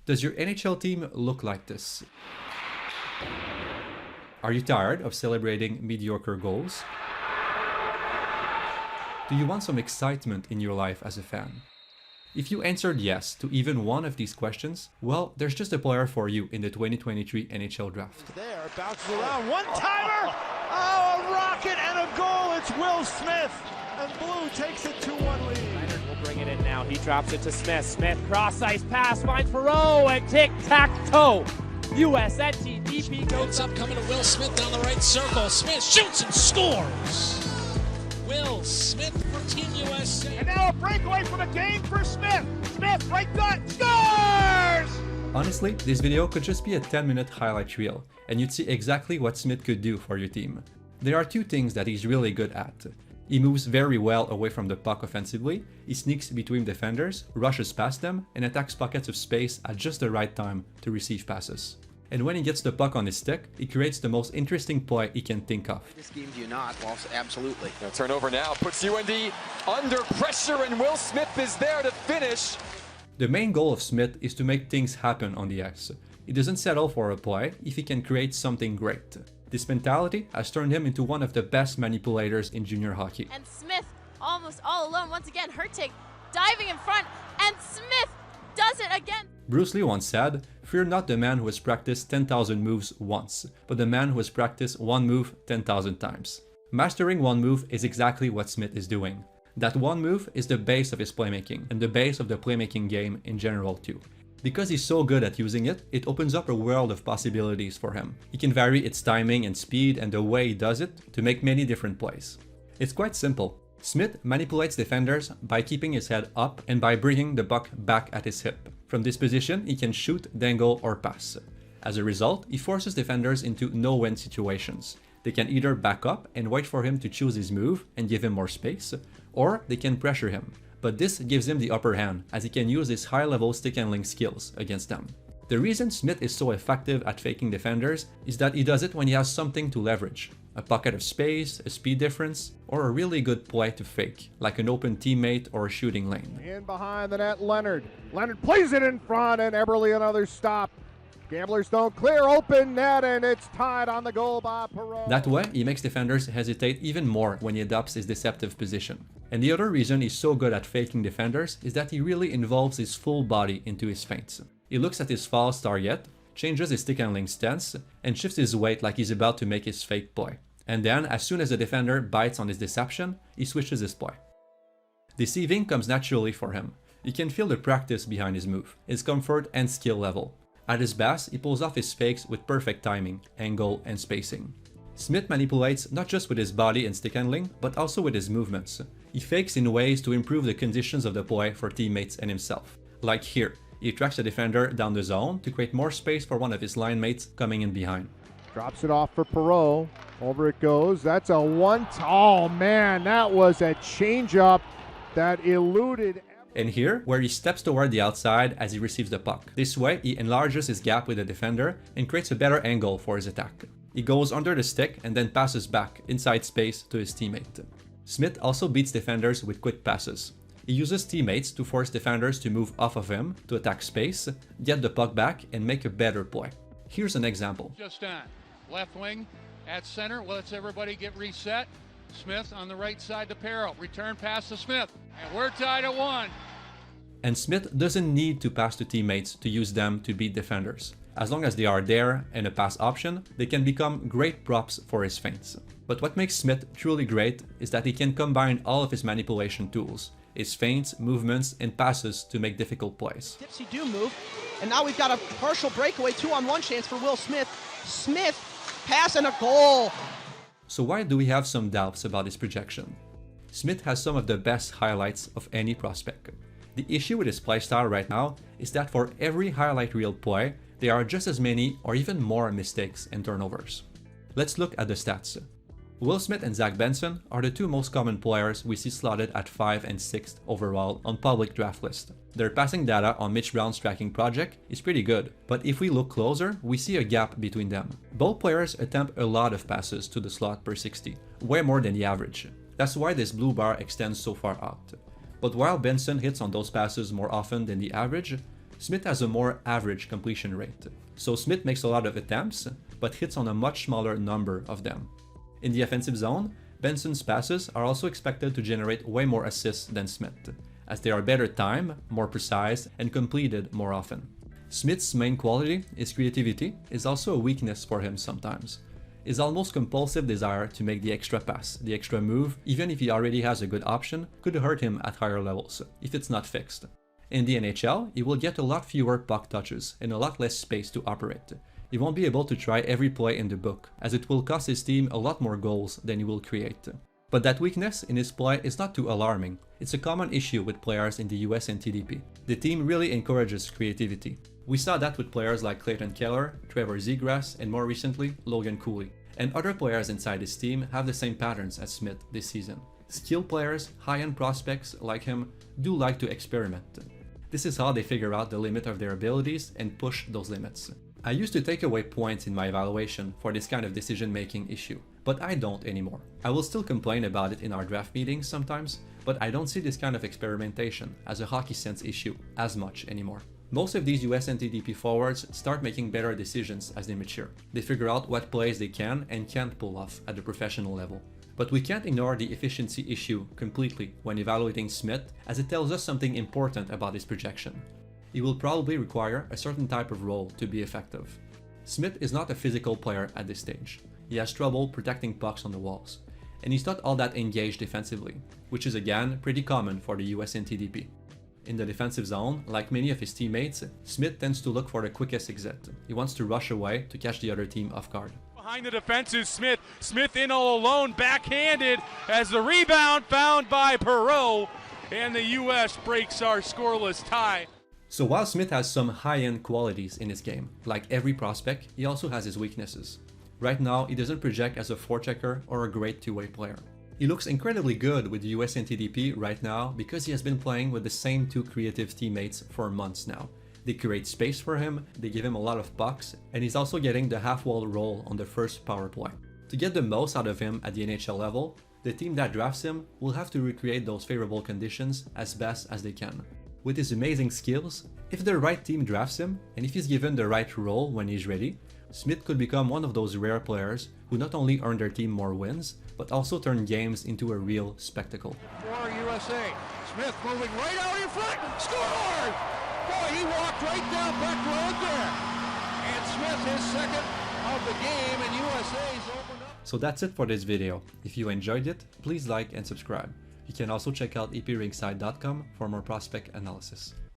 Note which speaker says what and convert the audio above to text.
Speaker 1: Does your NHL team look like this? Are you tired of celebrating mediocre goals? Do you want some excitement in your life as a fan? If you answered yes to even one of these questions, well, there's just a player for you in the 2023 NHL Draft.
Speaker 2: There, bounces around, one-timer! Oh, a rocket and a goal! It's Will Smith! And Blue takes it 2-1 lead.
Speaker 3: Leonard will bring it in now. He drops it to Smith. Smith, cross-ice pass, finds Perreault, and tic-tac-toe. USNT DP goes
Speaker 4: up, coming to Will Smith down the right circle. Smith shoots and scores! Will Smith for Team USA.
Speaker 2: And now a breakaway from a game for Smith. Smith, right dot, scores!
Speaker 1: Honestly, this video could just be a 10-minute highlight reel, and you'd see exactly what Smith could do for your team. There are two things that he's really good at. He moves very well away from the puck offensively, he sneaks between defenders, rushes past them, and attacks pockets of space at just the right time to receive passes. And when he gets the puck on his stick, he creates the most interesting play he can think of.
Speaker 5: This game do you not? Well, absolutely.
Speaker 6: No turnover now, puts UND under pressure, and Will Smith is there to finish.
Speaker 1: The main goal of Smith is to make things happen on the ice. He doesn't settle for a play if he can create something great. This mentality has turned him into one of the best manipulators in junior hockey.
Speaker 7: And Smith, almost all alone, once again, Hurtig diving in front, and Smith does it again.
Speaker 1: Bruce Lee once said, "Fear not the man who has practiced 10,000 moves once, but the man who has practiced one move 10,000 times." Mastering one move is exactly what Smith is doing. That one move is the base of his playmaking, and the base of the playmaking game in general too. Because he's so good at using it, it opens up a world of possibilities for him. He can vary its timing and speed and the way he does it to make many different plays. It's quite simple. Smith manipulates defenders by keeping his head up and by bringing the puck back at his hip. From this position, he can shoot, dangle, or pass. As a result, he forces defenders into no-win situations. They can either back up and wait for him to choose his move and give him more space, or they can pressure him. But this gives him the upper hand, as he can use his high-level stick-handling skills against them. The reason Smith is so effective at faking defenders is that he does it when he has something to leverage. A pocket of space, a speed difference, or a really good play to fake, like an open teammate or a shooting lane.
Speaker 2: In behind the net, Leonard. Leonard plays it in front, and Eberle another stop. Gamblers don't clear, open net, and it's tied on the goal by Perreault.
Speaker 1: That way, he makes defenders hesitate even more when he adopts his deceptive position. And the other reason he's so good at faking defenders is that he really involves his full body into his feints. He looks at his false target, changes his stick handling stance, and shifts his weight like he's about to make his fake play. And then, as soon as the defender bites on his deception, he switches his play. Deceiving comes naturally for him. You can feel the practice behind his move, his comfort and skill level. At his best, he pulls off his fakes with perfect timing, angle, and spacing. Smith manipulates not just with his body and stick handling, but also with his movements. He fakes in ways to improve the conditions of the play for teammates and himself. Like here, he tracks the defender down the zone to create more space for one of his line mates coming in behind.
Speaker 2: Drops it off for Perreault. Over it goes. That's a one. Oh man, that was a changeup that eluded.
Speaker 1: And here, where he steps toward the outside as he receives the puck. This way, he enlarges his gap with the defender and creates a better angle for his attack. He goes under the stick and then passes back inside space to his teammate. Smith also beats defenders with quick passes. He uses teammates to force defenders to move off of him to attack space, get the puck back, and make a better play. Here's an example.
Speaker 8: Just on. Left wing at center, lets everybody get reset. Smith on the right side to Perreault. Return pass to Smith. And we're tied at 1.
Speaker 1: And Smith doesn't need to pass to teammates to use them to beat defenders. As long as they are there and a pass option, they can become great props for his feints. But what makes Smith truly great is that he can combine all of his manipulation tools, his feints, movements, and passes to make difficult plays.
Speaker 5: Tipsy do move, and now we've got a partial breakaway, 2-on-1 chance for Will Smith. Smith, pass and a goal.
Speaker 1: So why do we have some doubts about his projection? Smith has some of the best highlights of any prospect. The issue with his playstyle right now is that for every highlight reel play, there are just as many or even more mistakes and turnovers. Let's look at the stats. Will Smith and Zach Benson are the two most common players we see slotted at 5th and 6th overall on public draft lists. Their passing data on Mitch Brown's tracking project is pretty good, but if we look closer, we see a gap between them. Both players attempt a lot of passes to the slot per 60, way more than the average. That's why this blue bar extends so far out. But while Benson hits on those passes more often than the average, Smith has a more average completion rate. So Smith makes a lot of attempts, but hits on a much smaller number of them. In the offensive zone, Benson's passes are also expected to generate way more assists than Smith, as they are better timed, more precise, and completed more often. Smith's main quality, his creativity, is also a weakness for him sometimes. His almost compulsive desire to make the extra pass, the extra move, even if he already has a good option, could hurt him at higher levels, if it's not fixed. In the NHL, he will get a lot fewer puck touches and a lot less space to operate. He won't be able to try every play in the book, as it will cost his team a lot more goals than he will create. But that weakness in his play is not too alarming. It's a common issue with players in the US and TDP. The team really encourages creativity. We saw that with players like Clayton Keller, Trevor Zegras, and more recently, Logan Cooley. And other players inside his team have the same patterns as Smith this season. Skilled players, high-end prospects like him, do like to experiment. This is how they figure out the limit of their abilities and push those limits. I used to take away points in my evaluation for this kind of decision-making issue, but I don't anymore. I will still complain about it in our draft meetings sometimes, but I don't see this kind of experimentation as a hockey sense issue as much anymore. Most of these US and TDP forwards start making better decisions as they mature. They figure out what plays they can and can't pull off at the professional level. But we can't ignore the efficiency issue completely when evaluating Smith, as it tells us something important about his projection. He will probably require a certain type of role to be effective. Smith is not a physical player at this stage. He has trouble protecting pucks on the walls, and he's not all that engaged defensively, which is again pretty common for the US and TDP. In the defensive zone, like many of his teammates, Smith tends to look for the quickest exit. He wants to rush away to catch the other team off guard.
Speaker 9: Behind the defense is Smith. Smith in all alone, backhanded as the rebound found by Perreault, and the US breaks our scoreless tie.
Speaker 1: So while Smith has some high-end qualities in his game, like every prospect, he also has his weaknesses. Right now, he doesn't project as a forechecker or a great two-way player. He looks incredibly good with the US and TDP right now because he has been playing with the same two creative teammates for months now. They create space for him, they give him a lot of pucks, and he's also getting the half-wall role on the first power play. To get the most out of him at the NHL level, the team that drafts him will have to recreate those favorable conditions as best as they can. With his amazing skills, if the right team drafts him, and if he's given the right role when he's ready, Smith could become one of those rare players who not only earn their team more wins, but also turn games into a real spectacle.
Speaker 2: For USA, Smith moving right out in front, scored! Boy, he walked right down Beck Road there. And Smith, his second of the game, and USA's opened up.
Speaker 1: So that's it for this video. If you enjoyed it, please like and subscribe. You can also check out epringside.com for more prospect analysis.